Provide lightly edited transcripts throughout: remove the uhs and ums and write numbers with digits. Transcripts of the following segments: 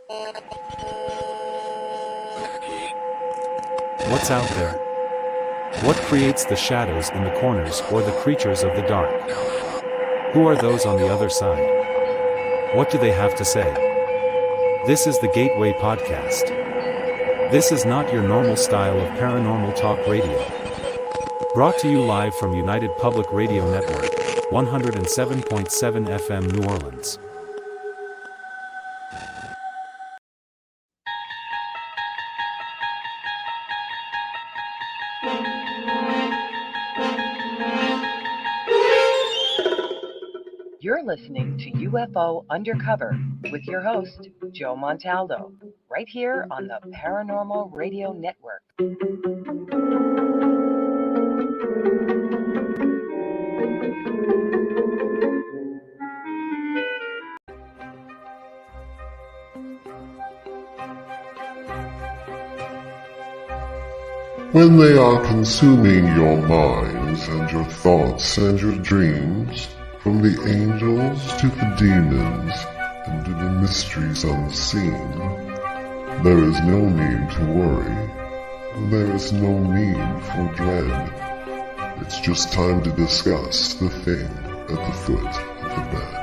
What's out there? What creates the shadows in the corners or the creatures of the dark? Who are those on the other side? What do they have to say? This is the Gateway Podcast. This is not your normal style of paranormal talk radio. Brought to you live from United Public Radio Network, 107.7 FM New Orleans. You're listening to UFO Undercover with your host, Joe Montaldo, right here on the Paranormal Radio Network. When they are consuming your minds and your thoughts and your dreams, from the angels to the demons and to the mysteries unseen, there is no need to worry. There is no need for dread. It's just time to discuss the thing at the foot of the bed.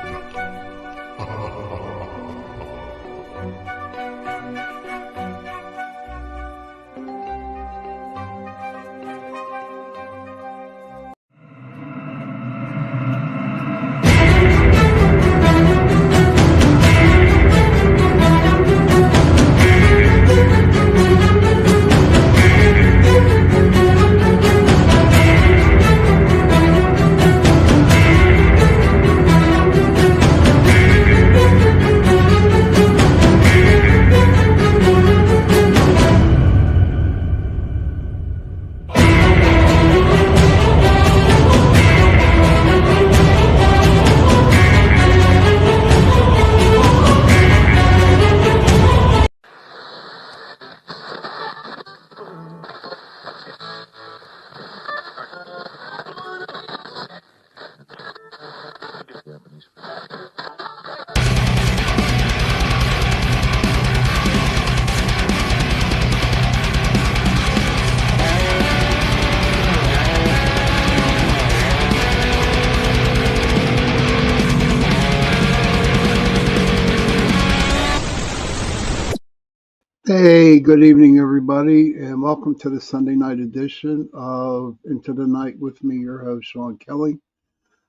Hey, good evening, everybody, and welcome to the Sunday night edition of Into the Night with me, your host, Sean Kelly.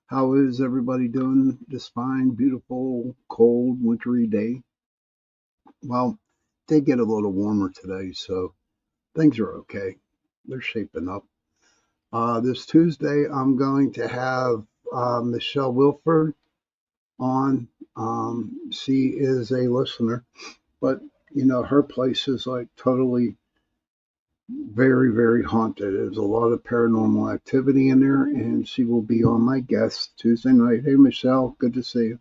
How is everybody doing this fine, beautiful, cold, wintry day? Well, they get a little warmer today, so things are okay. They're shaping up. This Tuesday, I'm going to have Michelle Wilford on. She is a listener, but you know, her place is like totally very, very haunted. There's a lot of paranormal activity in there, and she will be on my guest Tuesday night. Hey, Michelle, good to see you.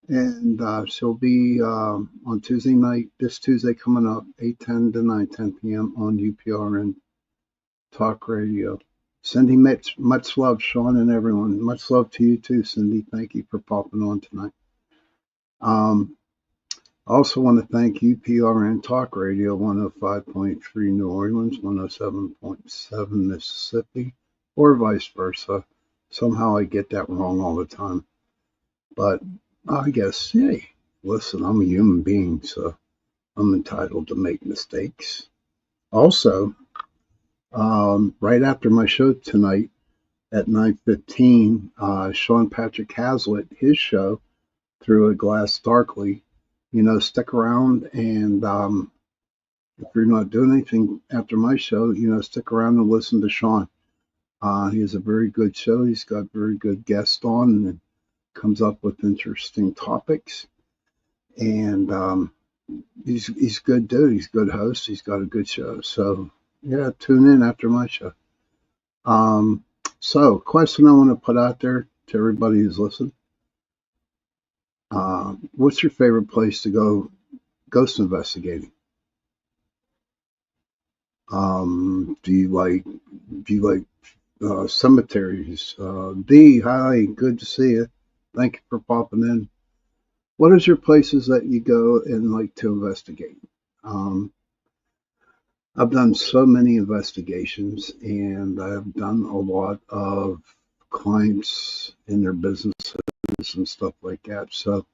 And she'll be on Tuesday night, this Tuesday coming up, 8:10 to 9:10 p.m. on UPRN Talk Radio. Cindy, much love, Sean, and everyone. Much love to you too, Cindy. Thank you for popping on tonight. I also want to thank UPRN Talk Radio 105.3 New Orleans, 107.7 Mississippi, or vice versa. Somehow I get that wrong all the time. But I guess, hey, listen, I'm a human being, so I'm entitled to make mistakes. Also, right after my show tonight at 9:15, Sean Patrick Hazlitt, his show, Through a Glass Darkly. You know, stick around, and if you're not doing anything after my show, you know, stick around and listen to Sean. He has a very good show. He's got very good guests on and comes up with interesting topics. And he's a good dude. He's a good host. He's got a good show. So, yeah, tune in after my show. So, question I want to put out there to everybody who's listening. What's your favorite place to go ghost investigating? Do you like cemeteries? Dee, hi, good to see you. Thank you for popping in. What is your places that you go and like to investigate? Um, I've done so many investigations, and I've done a lot of clients in their businesses and stuff like that. So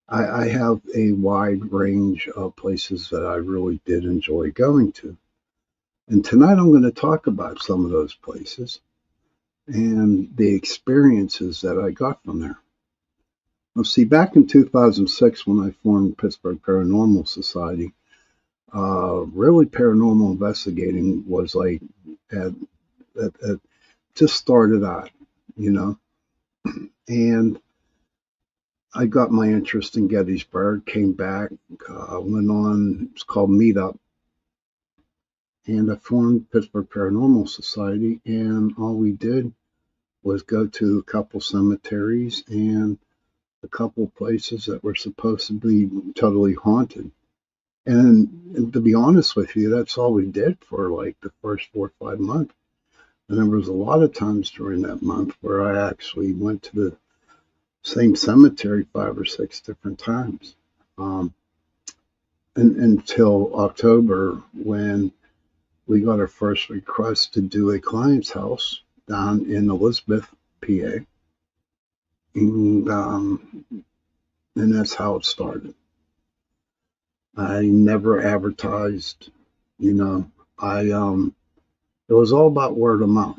I have a wide range of places that I really did enjoy going to. And tonight I'm going to talk about some of those places and the experiences that I got from there. Well, see, back in 2006, when I formed Pittsburgh Paranormal Society, really paranormal investigating was like at, at just started out, you know. And I got my interest in Gettysburg, came back, went on, it's called Meetup, and I formed Pittsburgh Paranormal Society. And all we did was go to a couple cemeteries and a couple places that were supposed to be totally haunted. And to be honest with you, that's all we did for like the first 4 or 5 months. And there was a lot of times during that month where I actually went to the same cemetery 5 or 6 different times. Until October, when we got our first request to do a client's house down in Elizabeth, PA. And that's how it started. I never advertised, you know. It was all about word of mouth,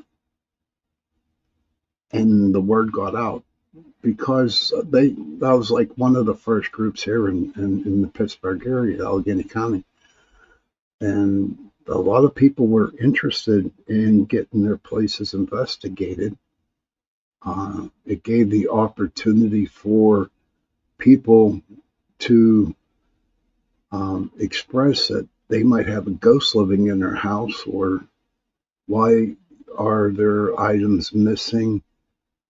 and the word got out because that was like one of the first groups here in the Pittsburgh area, Allegheny County, and a lot of people were interested in getting their places investigated. It gave the opportunity for people to express that they might have a ghost living in their house, or why are there items missing,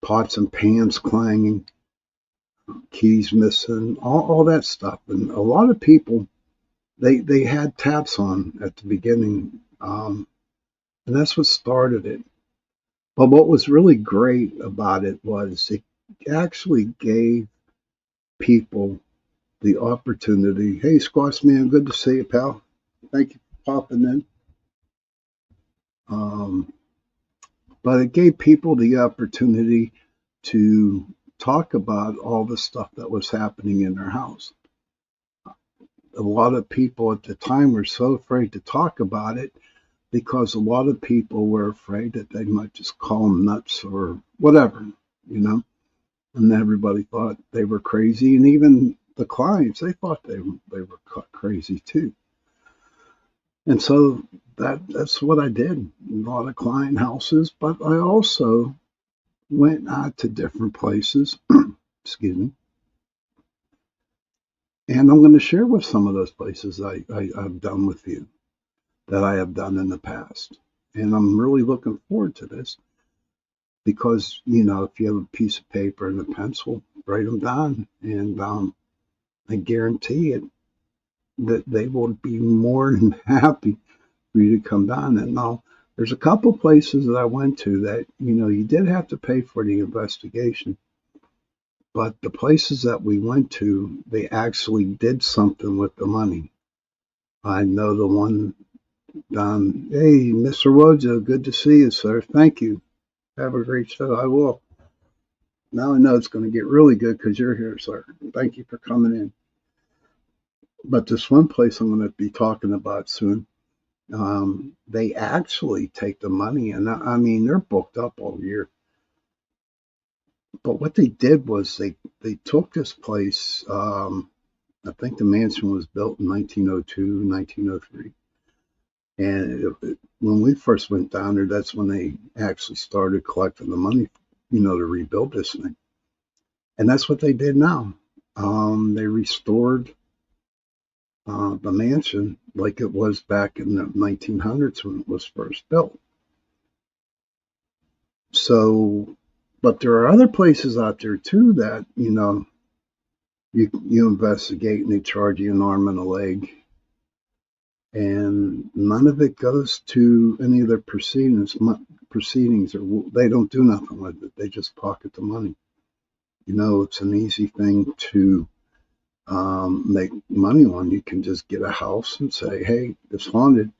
pots and pans clanging, keys missing, all that stuff. And a lot of people, they had taps on at the beginning, and that's what started it. But what was really great about it was it actually gave people the opportunity. Hey, Squash Man, good to see you, pal. Thank you for popping in. But it gave people the opportunity to talk about all the stuff that was happening in their house. A lot of people at the time were so afraid to talk about it because a lot of people were afraid that they might just call them nuts or whatever, you know. And everybody thought they were crazy, and even the clients, they thought they were crazy too. And so that's what I did. A lot of client houses, but I also went out to different places. Excuse me. And I'm going to share with some of those places I've done with you that I have done in the past. And I'm really looking forward to this because, you know, if you have a piece of paper and a pencil, write them down. And I guarantee it that they will be more than happy for you to come down. And now there's a couple places that I went to that, you know, you did have to pay for the investigation. But the places that we went to, they actually did something with the money. I know the one down, hey, Mr. Wojo, good to see you, sir. Thank you. Have a great show. I will. Now I know it's going to get really good because you're here, sir. Thank you for coming in. But this one place I'm going to be talking about soon, they actually take the money, and I mean, they're booked up all year. But what they did was they took this place. I think the mansion was built in 1902, 1903. And when we first went down there, that's when they actually started collecting the money, you know, to rebuild this thing. And that's what they did now. They restored the mansion like it was back in the 1900s when it was first built. So, but there are other places out there too that, you know, you investigate and they charge you an arm and a leg, and none of it goes to any of their proceedings, or they don't do nothing with it. They just pocket the money. You know, it's an easy thing to make money on. You can just get a house and say, hey, it's haunted,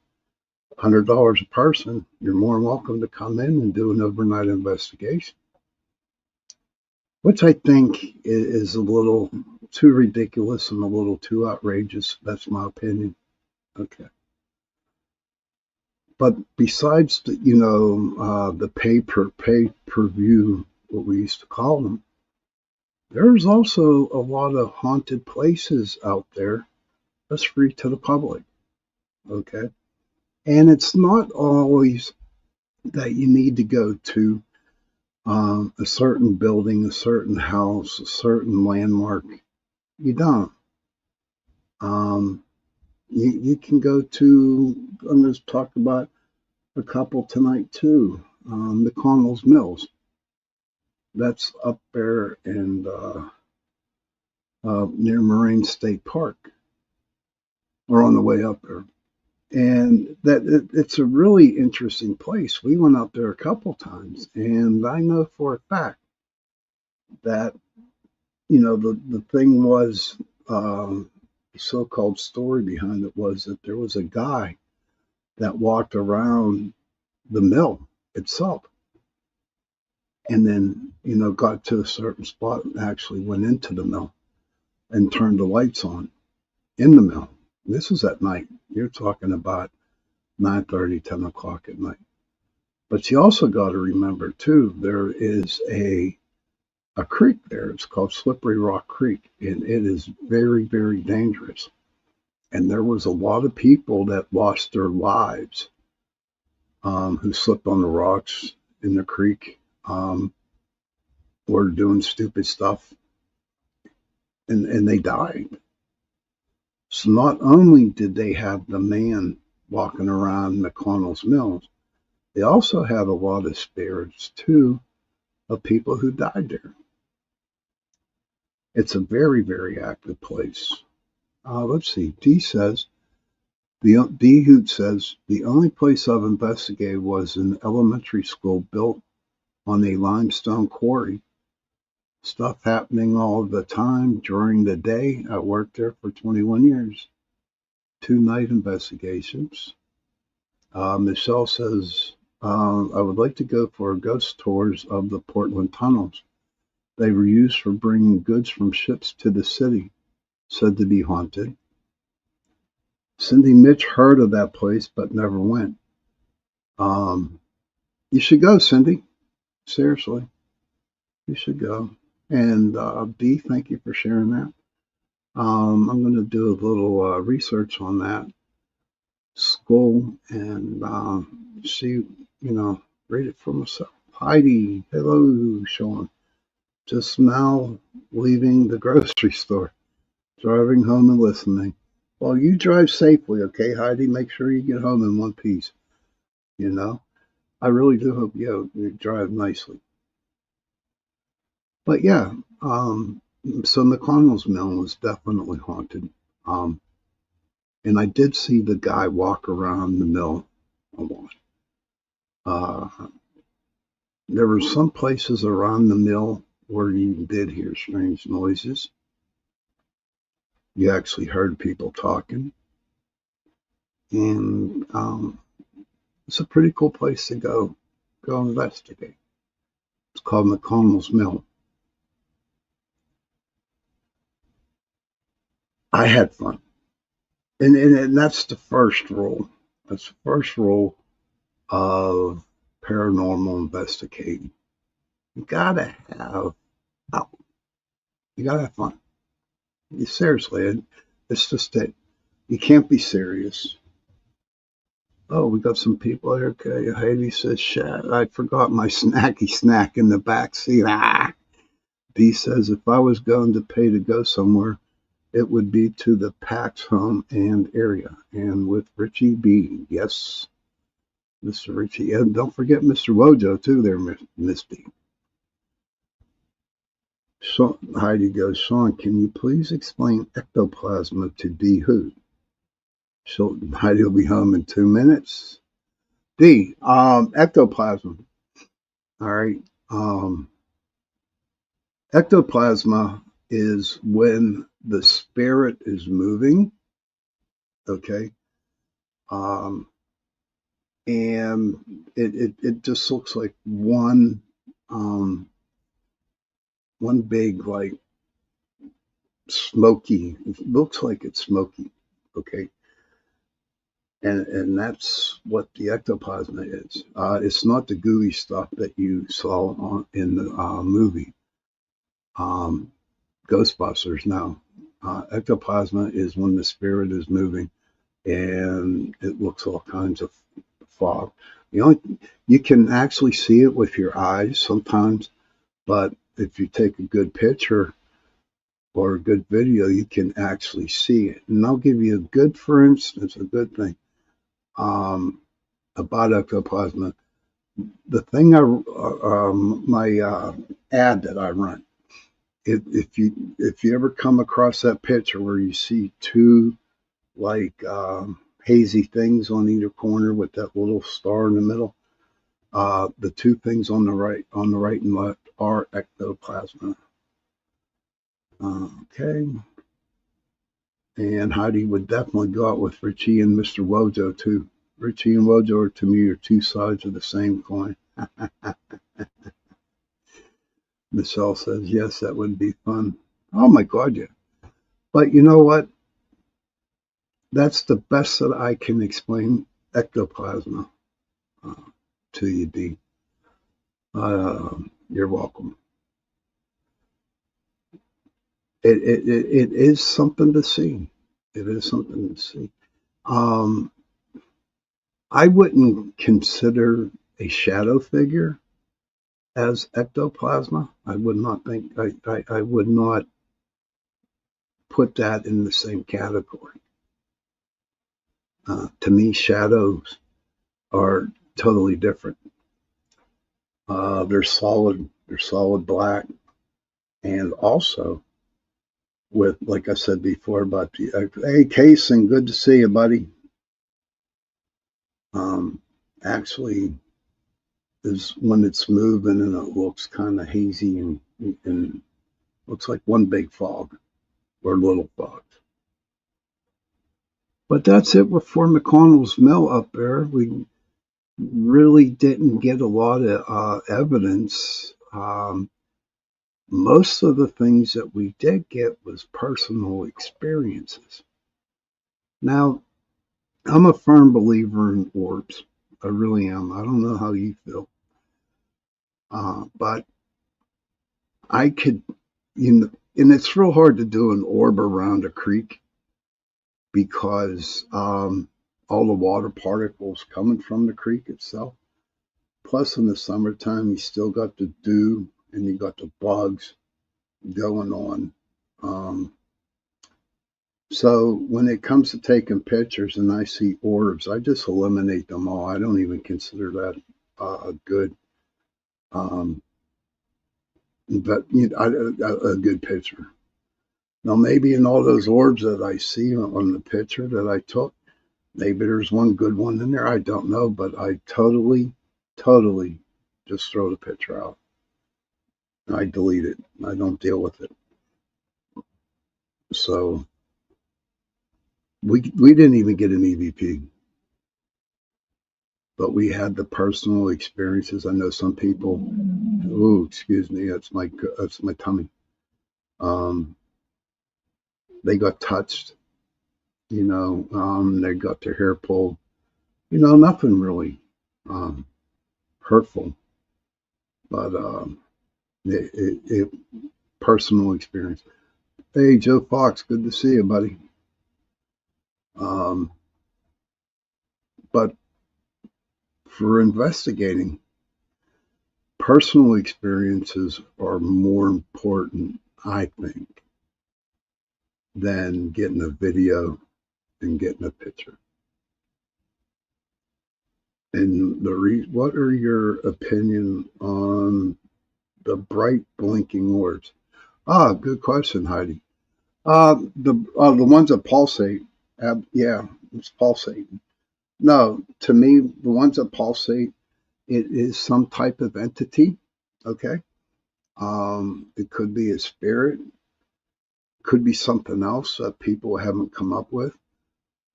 $100 a person. You're more than welcome to come in and do an overnight investigation, which I think is a little too ridiculous and a little too outrageous. That's my opinion. Okay. But besides the, the pay per view, what we used to call them, there's also a lot of haunted places out there that's free to the public. Okay. And it's not always that you need to go to a certain building, a certain house, a certain landmark. You don't. You can go to, I'm going to talk about a couple tonight too, McConnell's Mills. That's up there in near Moraine State Park, or on the way up there. And it's a really interesting place. We went up there a couple times, and I know for a fact that, the thing was, the so-called story behind it was that there was a guy that walked around the mill itself and then, got to a certain spot and actually went into the mill and turned the lights on in the mill. This was at night. You're talking about 9:30, 10 o'clock at night. But you also got to remember, too, there is a creek there. It's called Slippery Rock Creek, and it is very, very dangerous. And there was a lot of people that lost their lives who slipped on the rocks in the creek, were doing stupid stuff, and they died. So not only did they have the man walking around McConnell's Mills, they also had a lot of spirits, too, of people who died there. It's a very, very active place. Let's see. D Hoot says, the only place I've investigated was an elementary school built on a limestone quarry. Stuff happening all the time during the day. I worked there for 21 years. 2 night investigations. Michelle says, I would like to go for ghost tours of the Portland tunnels. They were used for bringing goods from ships to the city, said to be haunted. Cindy Mitch heard of that place but never went. You should go, Cindy. Seriously. You should go. And B, thank you for sharing that. I'm going to do a little research on that school and see, read it for myself. Heidi, hello, Sean. Just now leaving the grocery store, driving home and listening. Well, you drive safely, okay, Heidi? Make sure you get home in one piece. I really do hope you drive nicely. But yeah, so McConnell's Mill was definitely haunted. And I did see the guy walk around the mill a lot. There were some places around the mill where you did hear strange noises. You actually heard people talking. And it's a pretty cool place to go investigate. It's called McConnell's Mill. I had fun. And that's the first rule. That's the first rule of paranormal investigating. You gotta have fun. Seriously, it's just that you can't be serious. Oh, we got some people here. Okay, Heidi says, "Shit, I forgot my snacky snack in the back seat." B says, if I was going to pay to go somewhere, it would be to the Pax home and area. And with Richie B. Yes, Mr. Richie. And don't forget Mr. Wojo, too, there, Miss B. So, Heidi goes, Sean, can you please explain ectoplasma to D. Hoot? So, Heidi will be home in 2 minutes. D, ectoplasm. All right. Ectoplasma is when the spirit is moving, okay, and it just looks like one big like smoky. It looks like it's smoky, okay, and that's what the ectoplasm is. It's not the gooey stuff that you saw in the movie um, Ghostbusters. No, ectoplasma is when the spirit is moving, and it looks all kinds of fog. The only You can actually see it with your eyes sometimes, but if you take a good picture or a good video, you can actually see it. And I'll give you a good, for instance, a good thing about ectoplasma. The thing my ad that I run. If you ever come across that picture where you see two like hazy things on either corner with that little star in the middle, the two things on the right and left are ectoplasma. Okay. And Heidi would definitely go out with Richie and Mr. Wojo too. Richie and Wojo are to me are two sides of the same coin. Michelle says, yes, that would be fun. Oh my God, yeah. But you know what? That's the best that I can explain ectoplasma uh, to you, D. You're welcome. It is something to see. It is something to see. I wouldn't consider a shadow figure as ectoplasma. I would not think, I would not put that in the same category. To me, shadows are totally different. They're solid black, and also with, like I said before about the, hey, Kason, good to see you, buddy. Actually, is when it's moving and it looks kind of hazy and looks like one big fog or little fogs. But that's it with Fort McConnell's Mill up there. We really didn't get a lot of evidence. Most of the things that we did get was personal experiences. Now, I'm a firm believer in orbs. I really am. I don't know how you feel. But I could, and it's real hard to do an orb around a creek because all the water particles coming from the creek itself. Plus, in the summertime, you still got the dew and you got the bugs going on. So when it comes to taking pictures and I see orbs, I just eliminate them all. I don't even consider that good. But a good picture. Now, maybe in all those orbs that I see on the picture that I took, maybe there's one good one in there. I don't know, but I totally just throw the picture out. I delete it. I don't deal with it. So we didn't even get an EVP, but we had the personal experiences. I know some people. Oh, excuse me. That's my tummy. They got touched. They got their hair pulled. Nothing really hurtful, but it personal experience. Hey, Joe Fox, good to see you, buddy. But for investigating, personal experiences are more important, I think, than getting a video and getting a picture. And what are your opinion on the bright blinking orbs? Good question, Heidi. The ones that pulsate, yeah, it's pulsating. No, to me, the ones that pulsate, it is some type of entity. Okay, it could be a spirit. Could be something else that people haven't come up with.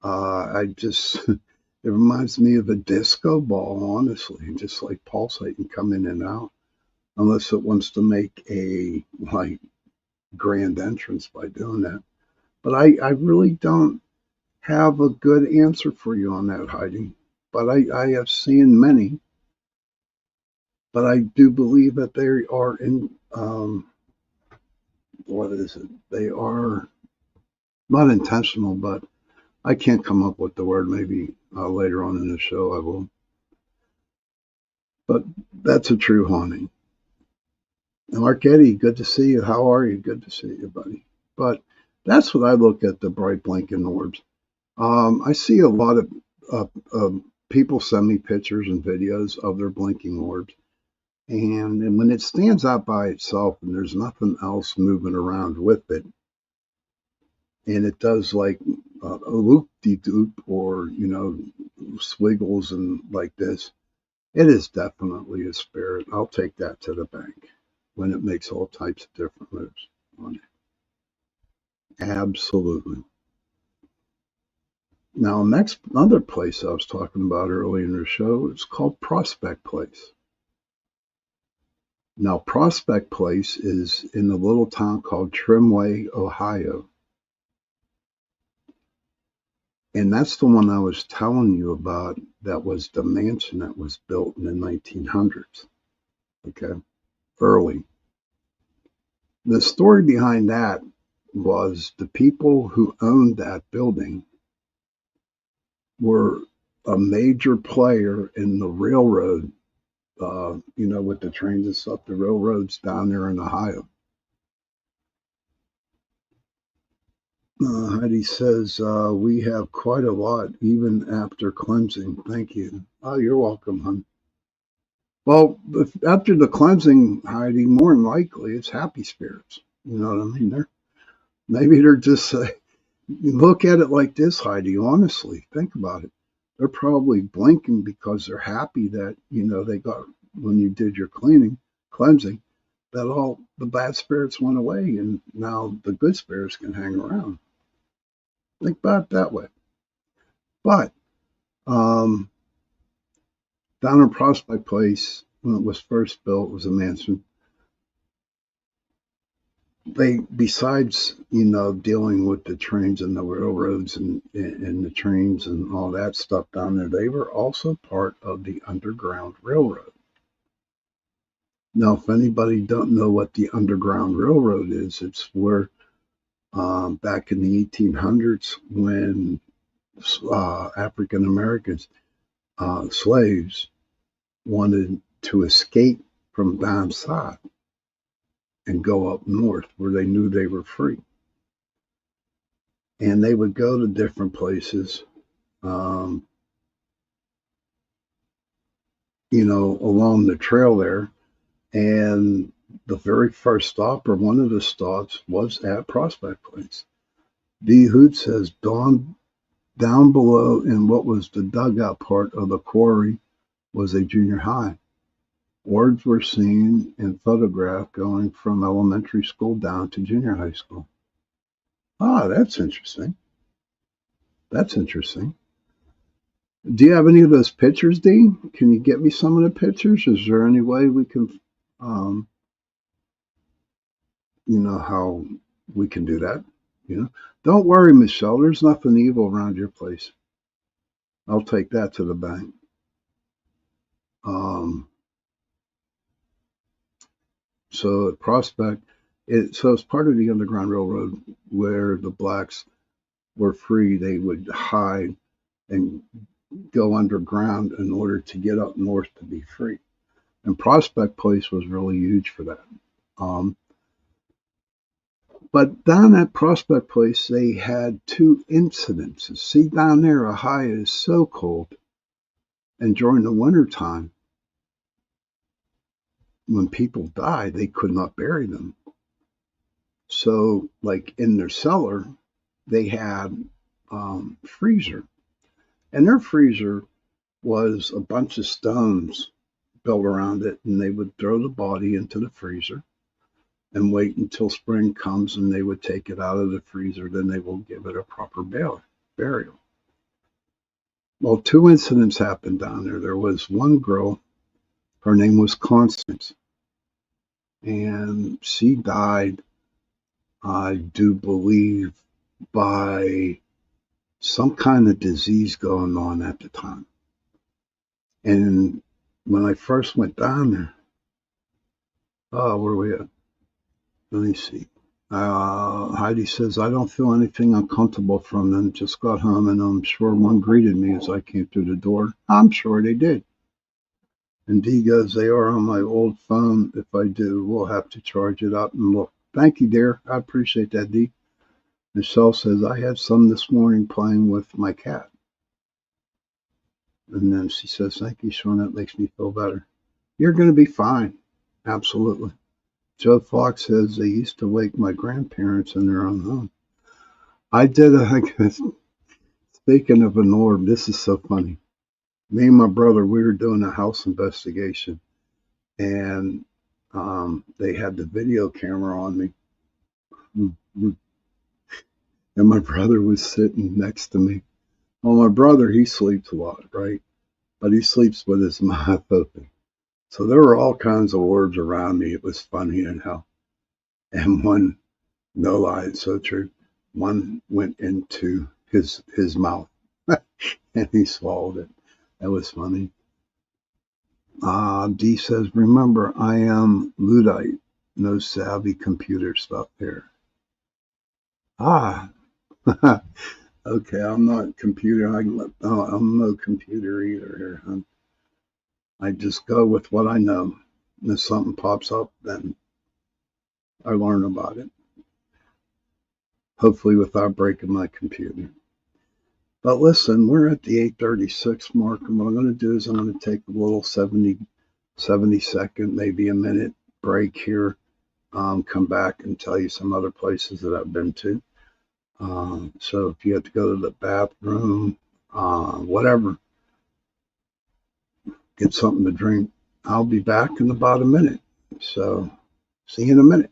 It reminds me of a disco ball, honestly, just like pulsating, come in and out, unless it wants to make a like grand entrance by doing that. But I really don't have a good answer for you on that, Heidi. But I have seen many, but I do believe that they are in, what is it? They are not intentional, but I can't come up with the word. Maybe later on in the show I will. But that's a true haunting. Mark Eddie, good to see you. How are you? Good to see you, buddy. But that's what I look at, the bright blinking orbs. I see a lot of people send me pictures and videos of their blinking orbs. And when it stands out by itself and there's nothing else moving around with it, and it does like a loop-de-doop or, swiggles and like this, it is definitely a spirit. I'll take that to the bank when it makes all types of different moves on it. Absolutely. Now, another place I was talking about earlier in the show, it's called Prospect Place. Now, Prospect Place is in a little town called Trimway, Ohio. And that's the one I was telling you about, that was the mansion that was built in the 1900s. Okay, early. The story behind that was the people who owned that building were a major player in the railroad, with the trains and stuff, the railroads down there in Ohio. Heidi says, we have quite a lot, even after cleansing. Thank you. Oh, you're welcome, hon. Well, after the cleansing, Heidi, more than likely, it's happy spirits. You know what I mean? Maybe they're just, look at it like this, Heidi, honestly. Think about it. They're probably blinking because they're happy that, they got, when you did your cleansing, that all the bad spirits went away and now the good spirits can hang around. Think about it that way. But down in Prospect Place, when it was first built, it was a mansion. They, besides, dealing with the trains and the railroads and the trains and all that stuff down there, they were also part of the Underground Railroad. Now, if anybody don't know what the Underground Railroad is, it's where back in the 1800s, when African Americans, slaves, wanted to escape from down south and go up north where they knew they were free. And they would go to different places, along the trail there. And the very first stop, or one of the stops, was at Prospect Place. D. Hoot says, down below in what was the dugout part of the quarry was a junior high. Words were seen and photographed going from elementary school down to junior high school. Ah, that's interesting. That's interesting. Do you have any of those pictures, Dee? Can you get me some of the pictures? Is there any way we can, how we can do that? Don't worry, Michelle. There's nothing evil around your place. I'll take that to the bank. So at Prospect, so it's part of the Underground Railroad where the blacks were free. They would hide and go underground in order to get up north to be free. And Prospect Place was really huge for that. But down at Prospect Place, they had two incidences. See, down there, Ohio is so cold. And during the winter time, when people died, they could not bury them. So, like in their cellar, they had freezer. And their freezer was a bunch of stones built around it, and they would throw the body into the freezer. and wait until spring comes and they would take it out of the freezer. Then they will give it a proper burial. Well, 2 incidents happened down there. There was one girl, her name was Constance, and she died, I do believe, by some kind of disease going on at the time. And when I first went down there, where were we at? Let me see. Heidi says, I don't feel anything uncomfortable from them. Just got home, and I'm sure one greeted me as I came through the door. I'm sure they did. And Dee goes, they are on my old phone. If I do, we'll have to charge it up and look. Thank you, dear. I appreciate that, Dee. Michelle says, I had some this morning playing with my cat. And then she says, thank you, Sean. That makes me feel better. You're going to be fine. Absolutely. Joe Fox says, they used to wake my grandparents in their own home. I did speaking of an orb, this is so funny. Me and my brother, we were doing a house investigation, and they had the video camera on me. And my brother was sitting next to me. Well, my brother, he sleeps a lot, right? But he sleeps with his mouth open. So there were all kinds of orbs around me. It was funny and how. And one, no lie, it's so true, one went into his mouth and he swallowed it. That was funny. Dee says, remember, I am Luddite. No savvy computer stuff here. Okay, I'm not computer. I'm no computer either here, huh? I just go with what I know. And if something pops up, then I learn about it. Hopefully without breaking my computer. But listen, we're at the 8:36 mark, and what I'm going to do is I'm going to take a little 70 second, maybe a minute break here. Come back and tell you some other places that I've been to. So if you have to go to the bathroom, whatever, get something to drink, I'll be back in about a minute. So see you in a minute.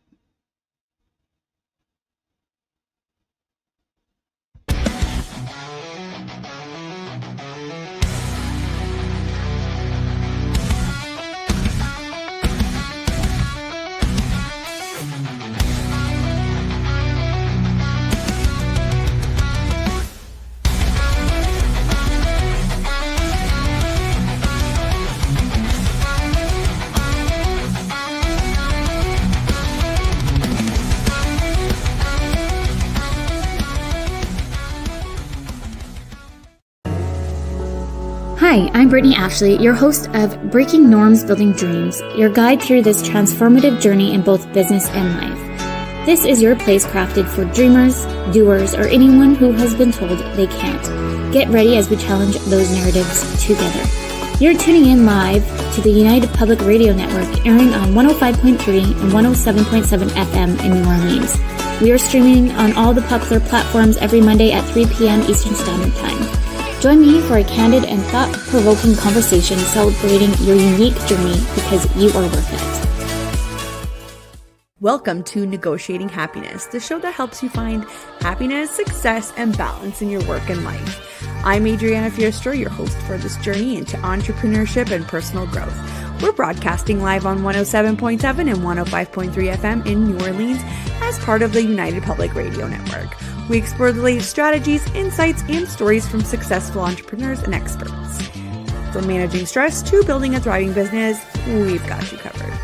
Hi, I'm Brittany Ashley, your host of Breaking Norms, Building Dreams, your guide through this transformative journey in both business and life. This is your place crafted for dreamers, doers, or anyone who has been told they can't. Get ready as we challenge those narratives together. You're tuning in live to the United Public Radio Network, airing on 105.3 and 107.7 FM in New Orleans. We are streaming on all the popular platforms every Monday at 3 p.m. Eastern Standard Time. Join me for a candid and thought-provoking conversation celebrating your unique journey because you are worth it. Welcome to Negotiating Happiness, the show that helps you find happiness, success, and balance in your work and life. I'm Adriana Fiestro, your host for this journey into entrepreneurship and personal growth. We're broadcasting live on 107.7 and 105.3 FM in New Orleans as part of the United Public Radio Network. We explore the latest strategies, insights, and stories from successful entrepreneurs and experts. From managing stress to building a thriving business, we've got you covered.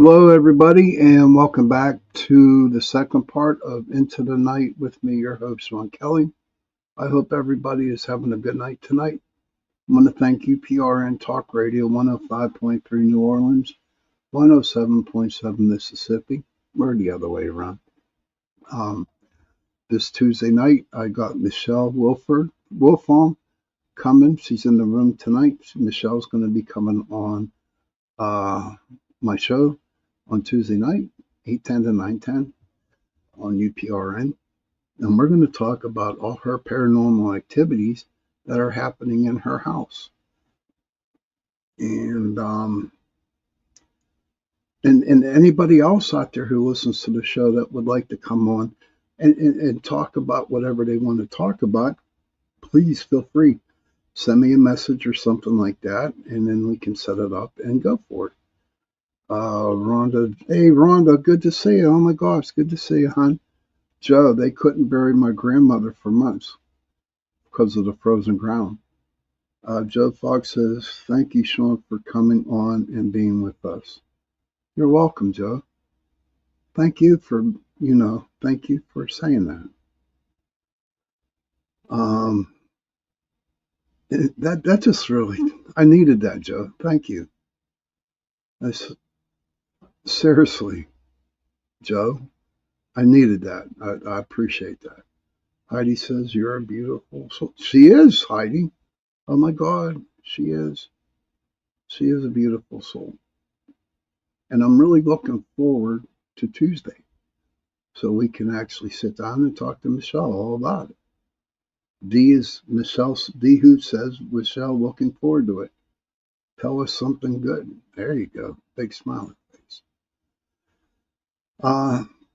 Hello, everybody, and welcome back to the second part of Into the Night with me, your host, Sean Kelly. I hope everybody is having a good night tonight. I want to thank you, PRN Talk Radio 105.3 New Orleans, 107.7 Mississippi. We're the other way around. This Tuesday night, I got Michelle Wolfong coming. She's in the room tonight. Michelle's going to be coming on my show on Tuesday night, 8:10 to 9:10 on UPRN. And we're going to talk about all her paranormal activities that are happening in her house. And anybody else out there who listens to the show that would like to come on and talk about whatever they want to talk about, please feel free. Send me a message or something like that, and then we can set it up and go for it. Rhonda, hey Rhonda, good to see you. Oh my gosh, good to see you, hon. Joe, they couldn't bury my grandmother for months because of the frozen ground. Joe Fox says, thank you, Sean, for coming on and being with us. You're welcome, Joe. Thank you for saying that. That just really, I needed that, Joe. Thank you. Seriously, Joe, I needed that. I appreciate that. Heidi says, you're a beautiful soul. She is, Heidi. Oh my God, she is. She is a beautiful soul. And I'm really looking forward to Tuesday so we can actually sit down and talk to Michelle all about it. D who says, Michelle, looking forward to it. Tell us something good. There you go. Big smiling face.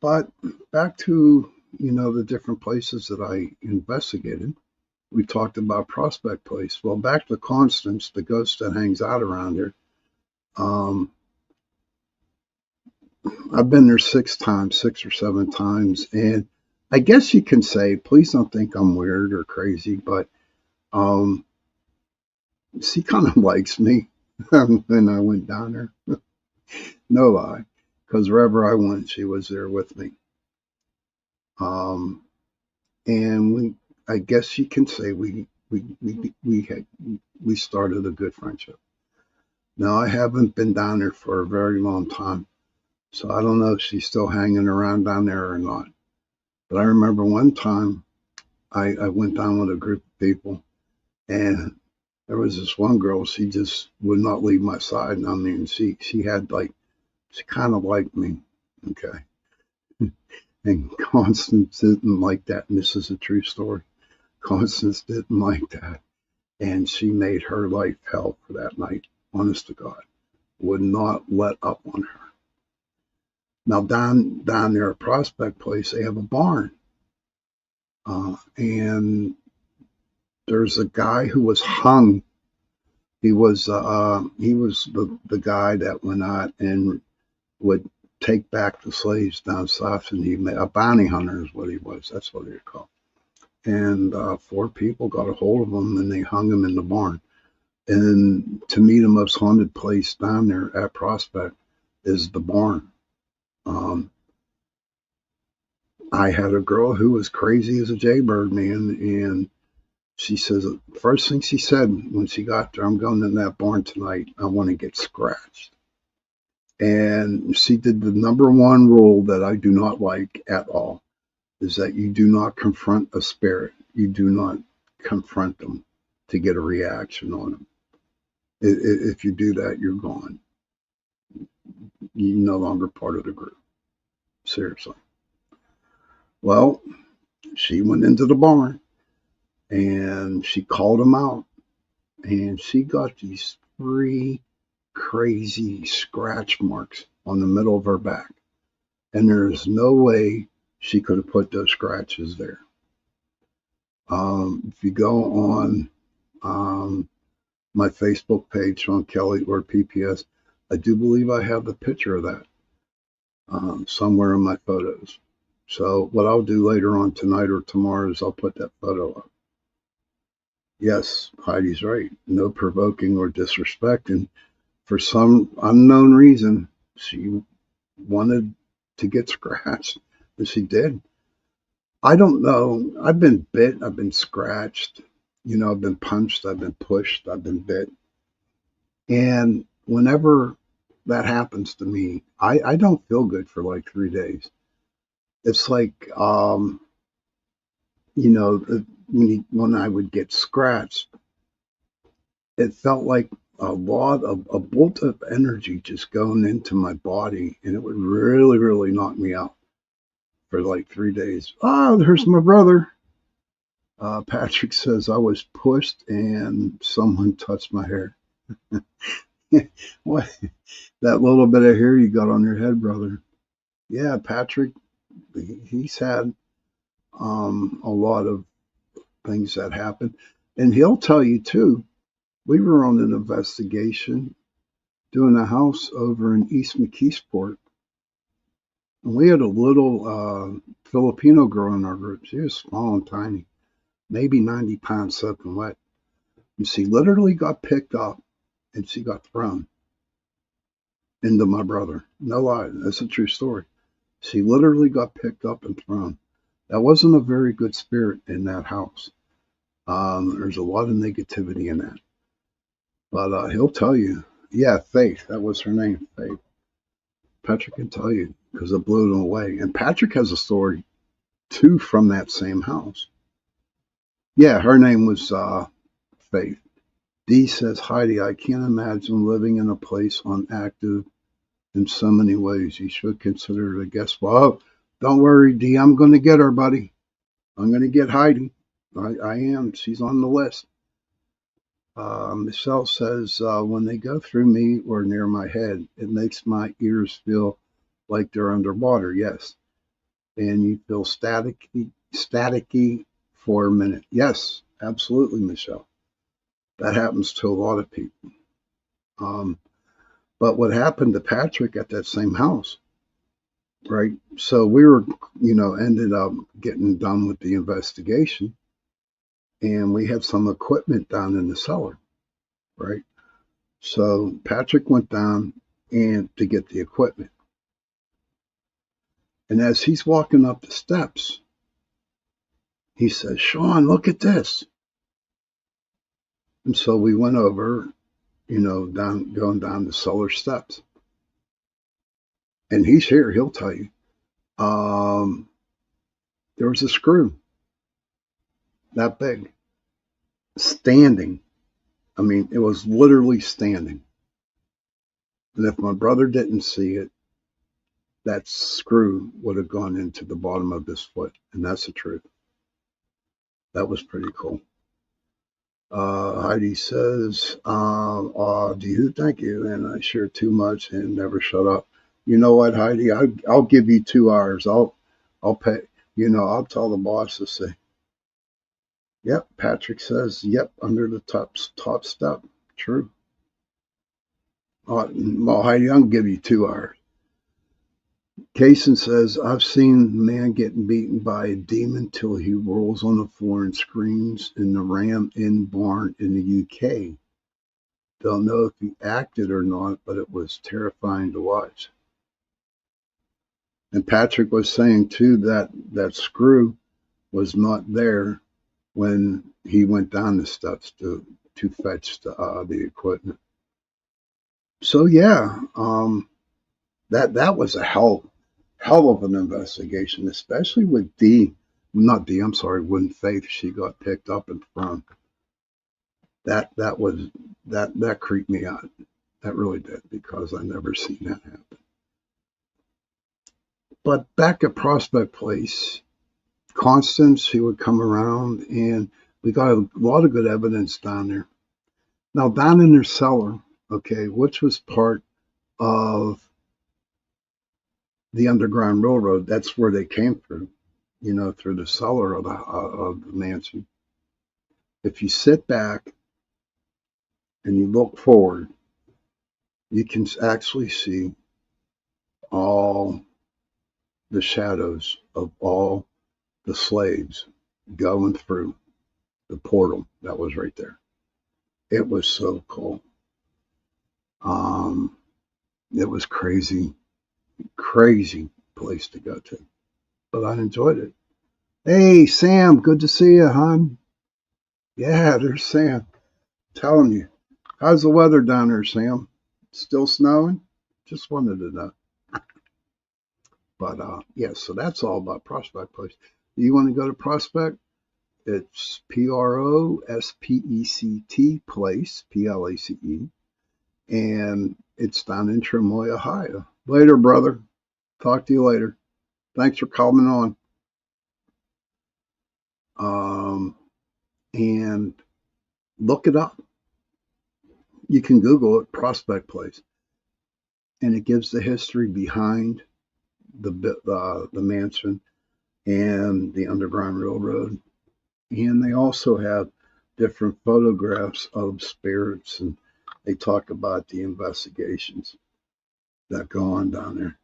But back to, the different places that I investigated. We talked about Prospect Place. Well, back to Constance, the ghost that hangs out around here. I've been there 6 or 7 times, and I guess you can say, please don't think I'm weird or crazy, but she kind of likes me when I went down there. No lie, because wherever I went, she was there with me. And I guess you can say we started a good friendship. Now, I haven't been down there for a very long time, so I don't know if she's still hanging around down there or not. But I remember one time I went down with a group of people, and there was this one girl, she just would not leave my side. And I mean, she kind of liked me, okay? And Constance didn't like that, and this is a true story. Constance didn't like that, and she made her life hell for that night, honest to God. Would not let up on her. Now, down there at Prospect Place, they have a barn. And there's a guy who was hung. He was the guy that went out and would take back the slaves down south, and a bounty hunter is what he was. That's what they're called. And 4 people got a hold of him, and they hung him in the barn. And to me, the most haunted place down there at Prospect is the barn. I had a girl who was crazy as a jaybird, man, and she says, first thing she said when she got there, I'm going in that barn tonight. I want to get scratched. And she did the number 1 rule that I do not like at all, is that you do not confront a spirit. You do not confront them to get a reaction on them. If you do that, you're gone. You're no longer part of the group. Seriously. Well, she went into the barn and she called him out, and she got these 3 crazy scratch marks on the middle of her back. And there's no way she could have put those scratches there. If you go on my Facebook page, Sean Kelly or PPS, I do believe I have the picture of that somewhere in my photos. So what I'll do later on tonight or tomorrow is I'll put that photo up. Yes, Heidi's right. No provoking or disrespect. And for some unknown reason, she wanted to get scratched, and she did. I don't know. I've been bit. I've been scratched. I've been punched. I've been pushed. I've been bit. And whenever that happens to me, I don't feel good for like 3 days. It's like, when I would get scratched, it felt like a bolt of energy just going into my body, and it would really, really knock me out for like 3 days. Oh, there's my brother. Patrick says I was pushed and someone touched my hair. What? That little bit of hair you got on your head, brother. Yeah, Patrick, he's had a lot of things that happen. And he'll tell you too, we were on an investigation doing a house over in East McKeesport. And we had a little Filipino girl in our group. She was small and tiny, maybe 90 pounds soaking wet. And she literally got picked up and she got thrown into my brother. No lie, that's a true story. She literally got picked up and thrown. That wasn't a very good spirit in that house. There's a lot of negativity in that. But he'll tell you, yeah, Faith, that was her name, Faith. Patrick can tell you because it blew him away. And Patrick has a story too from that same house. Yeah, her name was Faith. Dee says, Heidi, I can't imagine living in a place unactive in so many ways. You should consider it a guest. Well, don't worry, Dee. I'm going to get her, buddy. I'm going to get Heidi. I am. She's on the list. Michelle says, when they go through me or near my head, it makes my ears feel like they're underwater. Yes. And you feel staticky for a minute. Yes, absolutely, Michelle. That happens to a lot of people. But what happened to Patrick at that same house, right? So we were, ended up getting done with the investigation, and we had some equipment down in the cellar, right? So Patrick went down and to get the equipment. And as he's walking up the steps, he says, Sean, look at this. And so we went over, going down the cellar steps. And he's here, he'll tell you. There was a screw that big, standing. I mean, it was literally standing. And if my brother didn't see it, that screw would have gone into the bottom of his foot. And that's the truth. That was pretty cool. Heidi says, do you? Thank you. And I share too much and never shut up. You know what, Heidi? I'll give you 2 hours. I'll pay. I'll tell the boss to say, yep. Patrick says, yep, under the top step. True. Well, Heidi, I'll give you 2 hours. Kaysen says, I've seen a man getting beaten by a demon till he rolls on the floor and screams in the Ram Inn barn in the UK. Don't know if he acted or not, but it was terrifying to watch. And Patrick was saying, too, that screw was not there when he went down the steps to fetch the equipment. So, yeah, that was a hell of an investigation, especially with when Faith, she got picked up and thrown. That creeped me out. That really did, because I never seen that happen. But back at Prospect Place, Constance, she would come around, and we got a lot of good evidence down there. Now, down in their cellar, okay, which was part of the Underground Railroad, that's where they came through, through the cellar of the mansion. If you sit back and you look forward, you can actually see all the shadows of all the slaves going through the portal that was right there. It was so cool. It was crazy. Crazy place to go to, but I enjoyed it. Hey, Sam, good to see you, hon. Yeah, there's Sam. Telling you. How's the weather down there, Sam? Still snowing? Just wanted to know. But yeah, so that's all about Prospect Place. You want to go to Prospect? It's Prospect Place, Place, and it's down in Trimley, Ohio. Later, brother. Talk to you later. Thanks for coming on. And look it up. You can Google it, Prospect Place, and it gives the history behind the mansion and the Underground Railroad. And they also have different photographs of spirits, and they talk about the investigations that go on down there.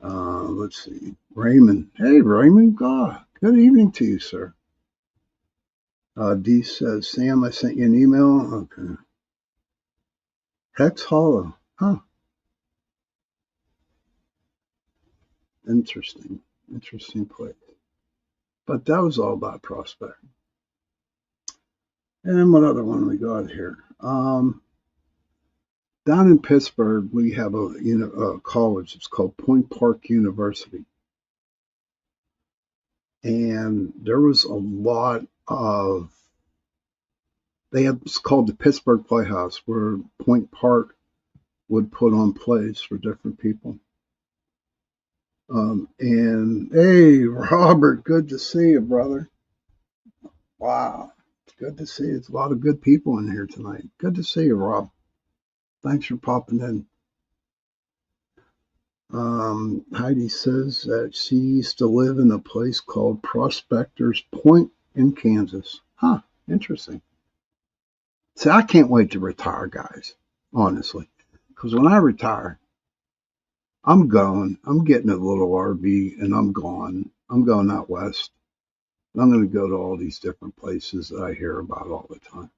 Let's see. Raymond. Hey, Raymond. God, good evening to you, sir. Dee says, Sam, I sent you an email. Okay. Hex Hollow. Huh. Interesting. Interesting place. But that was all about Prospect. And what other one we got here? Down in Pittsburgh, we have a college. It's called Point Park University. And there was a lot of, it's called the Pittsburgh Playhouse, where Point Park would put on plays for different people. And hey, Robert, good to see you, brother. Wow, it's good to see you. It's a lot of good people in here tonight. Good to see you, Rob. Thanks for popping in. Heidi says that she used to live in a place called Prospectors Point in Kansas. Huh, interesting. See, I can't wait to retire, guys, honestly. Because when I retire, I'm going. I'm getting a little RV and I'm gone. I'm going out west. I'm going to go to all these different places that I hear about all the time.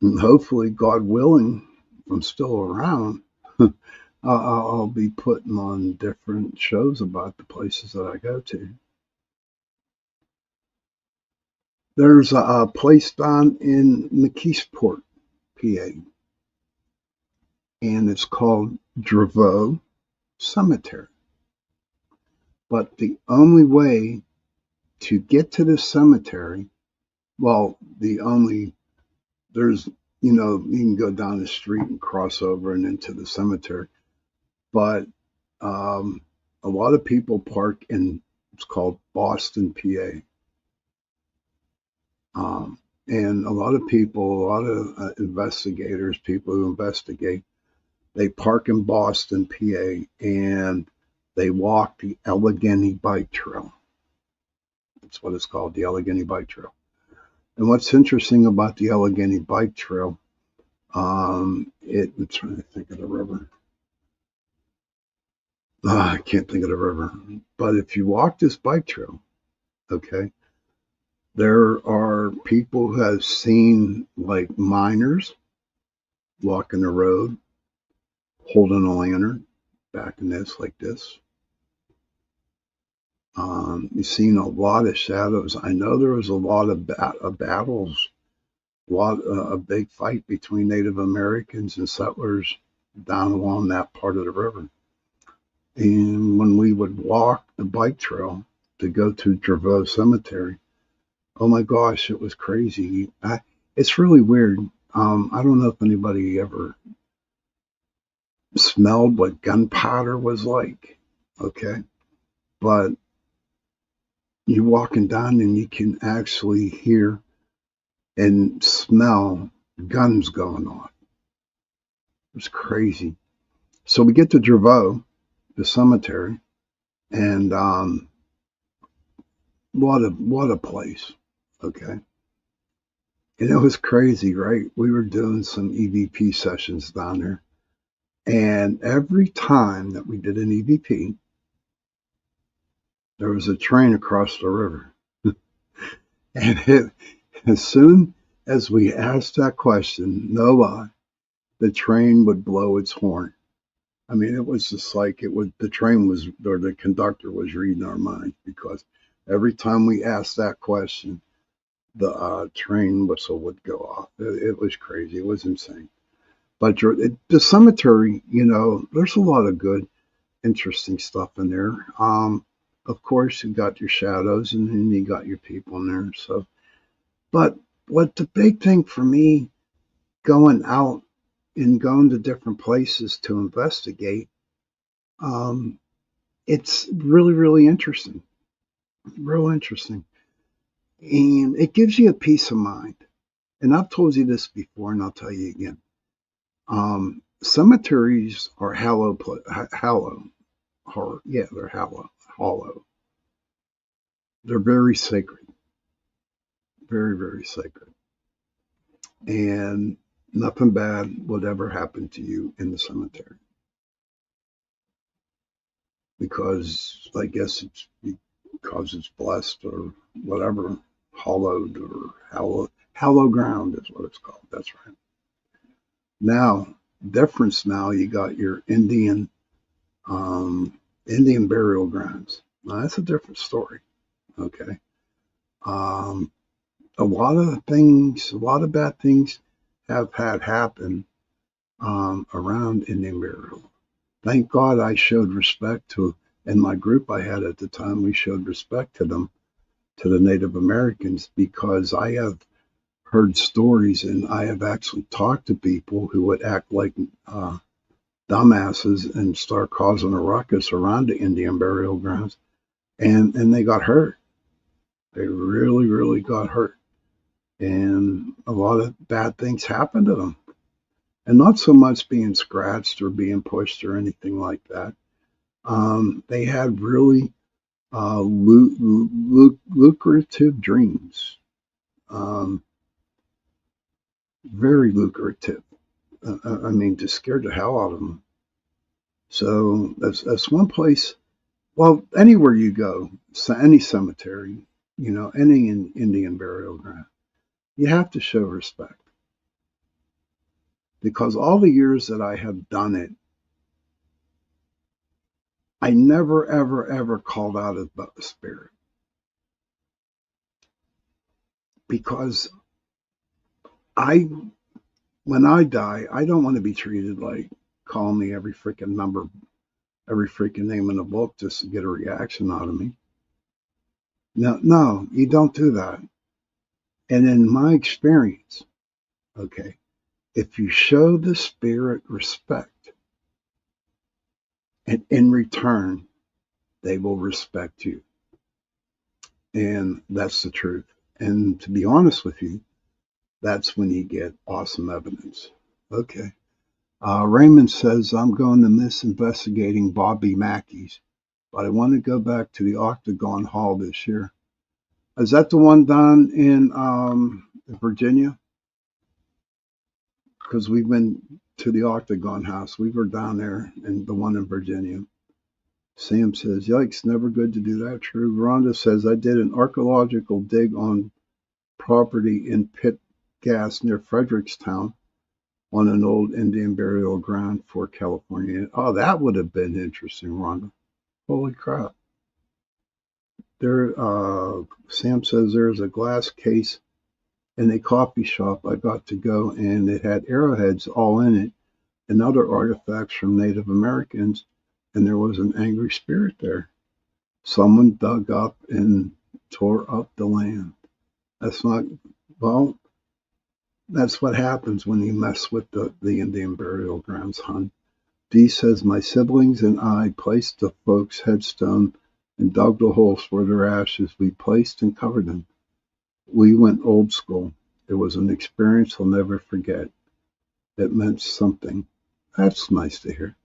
And hopefully, God willing, if I'm still around, I'll be putting on different shows about the places that I go to. There's a place down in McKeesport, PA, and it's called Draveau Cemetery. But the only way to get to the cemetery, well, there's, you can go down the street and cross over and into the cemetery. But a lot of people park in, it's called Boston, PA. And a lot of investigators, people who investigate, they park in Boston, PA, and they walk the Allegheny Bike Trail. That's what it's called, the Allegheny Bike Trail. And what's interesting about the Allegheny Bike Trail, I'm trying to think of the river. I can't think of the river. But if you walk this bike trail, okay, there are people who have seen like miners walking the road, holding a lantern back in this like this. You've seen a lot of shadows. I know there was a lot of battles, a big fight between Native Americans and settlers down along that part of the river. And when we would walk the bike trail to go to Draveau Cemetery, oh my gosh, it was crazy. It's really weird. I don't know if anybody ever smelled what gunpowder was like, okay? But you're walking down and you can actually hear and smell guns going on. It was crazy. So we get to Draveau, the cemetery, and what a place, okay? And it was crazy, right? We were doing some EVP sessions down there, and every time that we did an EVP, there was a train across the river. And as soon as we asked that question, no lie, the train would blow its horn. I mean, it was just like the train was, or the conductor was reading our minds, because every time we asked that question, the train whistle would go off. It was crazy. It was insane. But the cemetery, there's a lot of good, interesting stuff in there. Of course, you got your shadows, and then you got your people in there. So, but what the big thing for me going out and going to different places to investigate, it's really, really interesting, real interesting, and it gives you a peace of mind. And I've told you this before, and I'll tell you again. Cemeteries are hollow, yeah, they're hollow. They're very sacred, very, very sacred, and nothing bad would ever happen to you in the cemetery, because I guess it's because it's blessed or whatever, hollowed or hollow ground is what it's called. That's right. Now, difference now, you got your Indian burial grounds. Now, that's a different story. Okay. A lot of bad things have had happen around Indian burial. Thank God I showed respect to, in my group I had at the time, we showed respect to them, to the Native Americans, because I have heard stories, and I have actually talked to people who would act like dumbasses and start causing a ruckus around the Indian burial grounds, and they got hurt. They really, really got hurt, and a lot of bad things happened to them, and not so much being scratched or being pushed or anything like that. They had really lucrative dreams, very lucrative. I mean, just scared the hell out of them. So that's one place. Well, anywhere you go, any cemetery, any Indian burial ground, you have to show respect, because all the years that I have done it, I never, ever, ever called out a spirit, because when I die, I don't want to be treated like calling me every freaking number, every freaking name in the book just to get a reaction out of me. No, you don't do that. And in my experience, okay, if you show the spirit respect, and in return, they will respect you. And that's the truth. And to be honest with you, that's when you get awesome evidence. Okay. Raymond says, I'm going to miss investigating Bobby Mackey's, but I want to go back to the Octagon Hall this year. Is that the one down in Virginia? Because we've been to the Octagon House. We were down there, and the one in Virginia. Sam says, yikes, never good to do that. True. Rhonda says, I did an archaeological dig on property in Pitt Gas near Frederickstown on an old Indian burial ground for California. Oh, that would have been interesting, Rhonda. Holy crap. There, Sam says there's a glass case in a coffee shop I got to go, and it had arrowheads all in it and other artifacts from Native Americans, and there was an angry spirit there. Someone dug up and tore up the land. That's not, well, that's what happens when you mess with the Indian burial grounds, hon. Dee says, my siblings and I placed the folks' headstone and dug the holes for their ashes. We placed and covered them. We went old school. It was an experience I'll never forget. It meant something. That's nice to hear.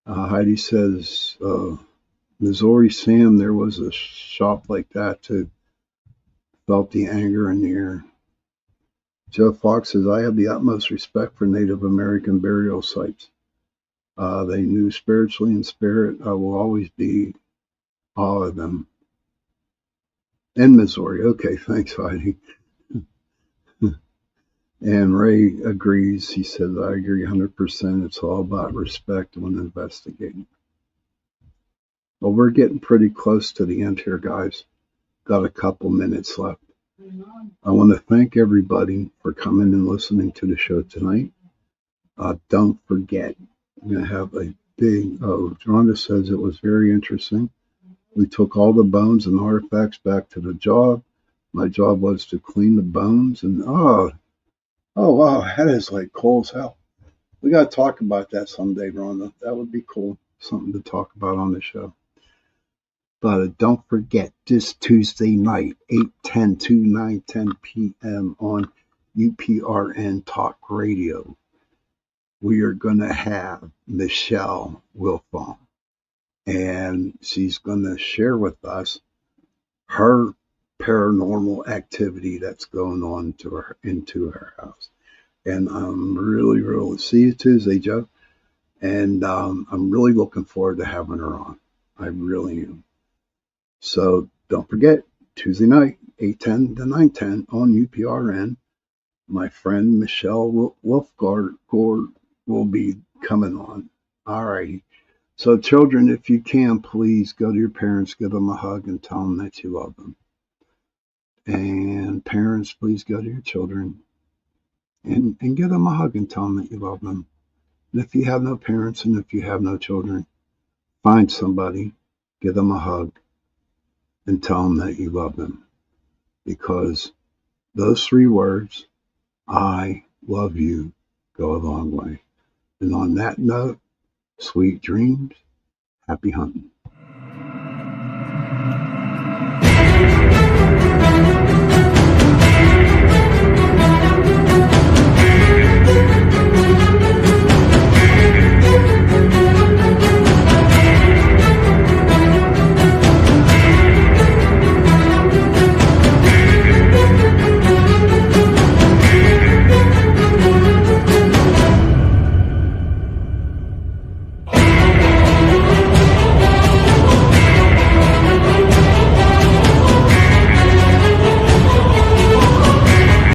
Heidi says, Missouri Sam, there was a shop like that too. Felt the anger in the air. Joe Fox says, I have the utmost respect for Native American burial sites. They knew spiritually and spirit. I will always be awe of them. In Missouri. Okay, thanks, Heidi. And Ray agrees. He says, I agree 100%. It's all about respect when investigating. Well, we're getting pretty close to the end here, guys. Got a couple minutes left. I want to thank everybody for coming and listening to the show tonight. Don't forget, we're going to have a big, Rhonda says it was very interesting. We took all the bones and artifacts back to the job. My job was to clean the bones. And oh wow, that is like cool as hell. We got to talk about that someday, Rhonda. That would be cool. Something to talk about on the show. But don't forget, this Tuesday night, 8:10 to 9:10 p.m. on UPRN Talk Radio, we are going to have Michelle Wilfong. And she's going to share with us her paranormal activity that's going on into her house. And I'm really, see you Tuesday, Joe. And I'm really looking forward to having her on. I really am. So don't forget, Tuesday night, 8:10 to 9:10 on UPRN. My friend Michelle Wolfgard will be coming on. All righty. So children, if you can, please go to your parents, give them a hug, and tell them that you love them. And parents, please go to your children and give them a hug and tell them that you love them. And if you have no parents and if you have no children, find somebody, give them a hug, and tell them that you love them. Because those 3 words, I love you, go a long way. And on that note, sweet dreams, happy hunting.